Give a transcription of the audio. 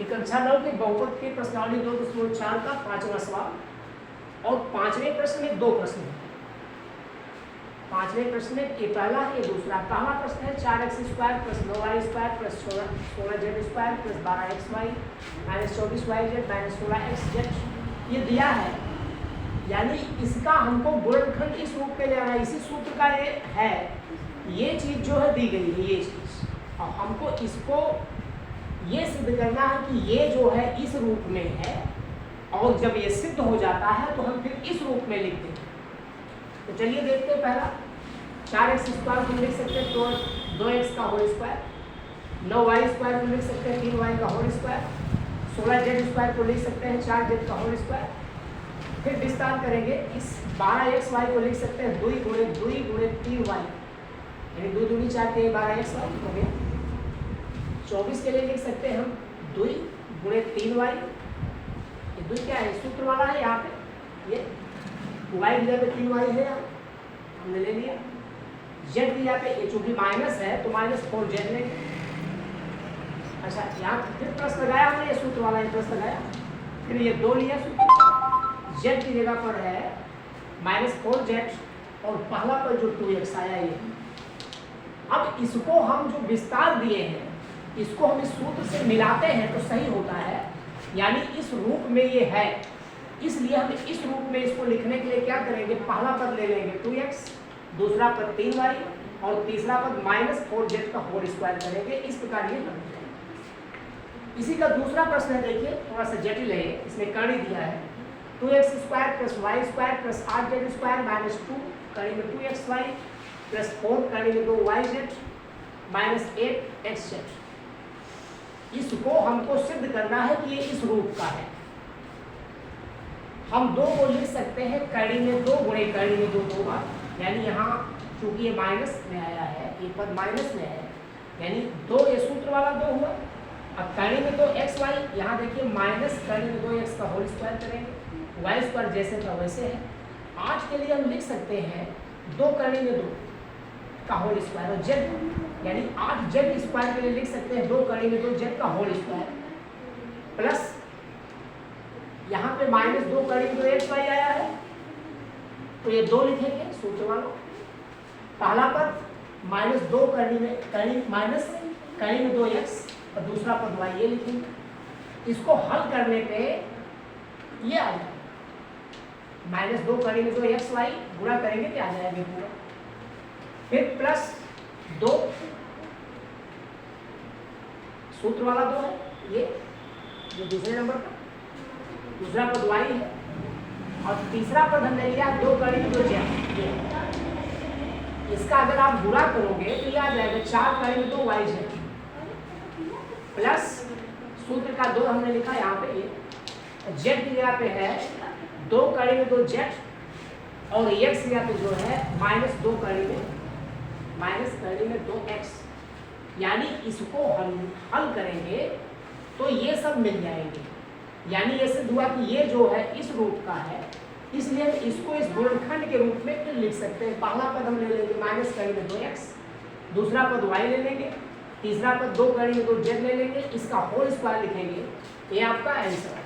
कक्षा 9 के बहुपद के प्रश्नावली 2.4 का 5वां सवाल। और 5वें प्रश्न में 2 प्रश्न हैं। 5वें प्रश्न में ये पहला है, ये दूसरा। पहला प्रश्न है 4x² + 9y² + 16z² + 12xy - 24yz - 16xz ये दिया है। यानी इसका हमको गुणनखंड इस रूप में लेना है, इसी सूत्र का ये है। ये चीज जो है दी गई है, ये चीज, और हमको इसको ये सिद्ध करना है कि ये जो है इस रूप में है, और जब ये सिद्ध हो जाता है तो हम फिर इस रूप में लिख देंगे। तो चलिए देखते हैं। पहला 4x² को लिख सकते हैं तो 2x का होल स्क्वायर, 9y² को लिख सकते हैं 3y का होल स्क्वायर, 16z² को लिख सकते हैं 4z का होल स्क्वायर। फिर विस्तार करेंगे, इस 12xy को लिख सकते हैं 2 × 2 × 3y, यानी 2 दूनी 4 के 12xy हो गया। 24 के लिए लिख सकते हैं हम 2 × 3y। ये 2 क्या है, सूत्र वाला है यहाँ पे, ये y की जगह 3y है, यहाँ हमने ले लिया। z की जगह पे ये चूंकि माइनस है तो -4z लेंगे। अच्छा, यहाँ फिर प्लस लगाया हमने, ये सूत्र वाला ये प्लस लगाया, फिर ये 2 लिया सूत्र, z की जगह पर है -4z, और पहला पर जो 2x आया ये। अब इसको हम जो विस्तार दिए हैं, इसको हम इस सूत्र से मिलाते हैं तो सही होता है, यानी इस रूप में ये है। इसलिए हम इस रूप में इसको लिखने के लिए क्या करेंगे, पहला पद ले लेंगे 2x, दूसरा पद 3y, और तीसरा पद -4z का होल स्क्वायर करेंगे। इस प्रकार ये बन जाएगा। इसी का दूसरा प्रश्न है, देखिए थोड़ा सा जटिल है, इसमें कड़ी दिया है 2x² + y² + 8z² - 2 कड़ी में 2xy + 4 कड़ी में 2yz - 8xz। इसको हमको सिद्ध करना है कि ये इस रूप का है। हम 2 को लिख सकते हैं कड़ी में 2 × कड़ी में 2 2 बार, यानी यहाँ चूंकि ये माइनस में आया है, ये पद माइनस में है, यानी 2 ये सूत्र वाला 2 हुआ। अब कड़ी में 2xy, यहाँ देखिए माइनस कड़ी में 2x का होल स्क्वायर करेंगे, y² जैसे था वैसे है। आज के लिए हम लिख सकते हैं 2 कड़ी में 2 का होल स्क्वायर, और z यानी 8z² के लिए लिख सकते हैं 2 कड़ी में 2 z का होल स्क्वायर, प्लस यहाँ पे -2 कड़ी में 2 xy आया है, तो ये 2 लिखेंगे सूत्र वालों। पहला पद -2 कड़ी में 2x, और दूसरा पद y, ये लिखेंगे। इसको हल करने पे ये आ जाएगा -2 कड़ी में 2xy, गुणा करेंगे क्या आ जाएगा पूरा, फिर प्लस 2, सूत्र वाला 2 है ये दूसरे नंबर का, दूसरा पद y है, और तीसरा पद हमने लिया 2 कड़ी में 2z। इसका अगर आप गुणा करोगे तो ये आ जाएगा 4 कड़ी में 2yz, प्लस सूत्र का 2 हमने लिखा यहाँ पे, ये z की जगह पे है 2 कड़ी में 2z, और x की जगह पे जो है -2 कड़ी में 2x। यानी इसको हम हल करेंगे तो ये सब मिल जाएंगे। यानी ये सिद्ध हुआ कि ये जो है इस रूप का है, इसलिए हम इसको इस गुणनखंड के रूप में फिर लिख सकते हैं। पहला पद हम ले लेंगे माइनस कड़ी में 2x, दूसरा पद y ले लेंगे, तीसरा पद 2 कड़ी में 2z ले लेंगे, इसका होल स्क्वायर लिखेंगे। ये आपका आंसर है।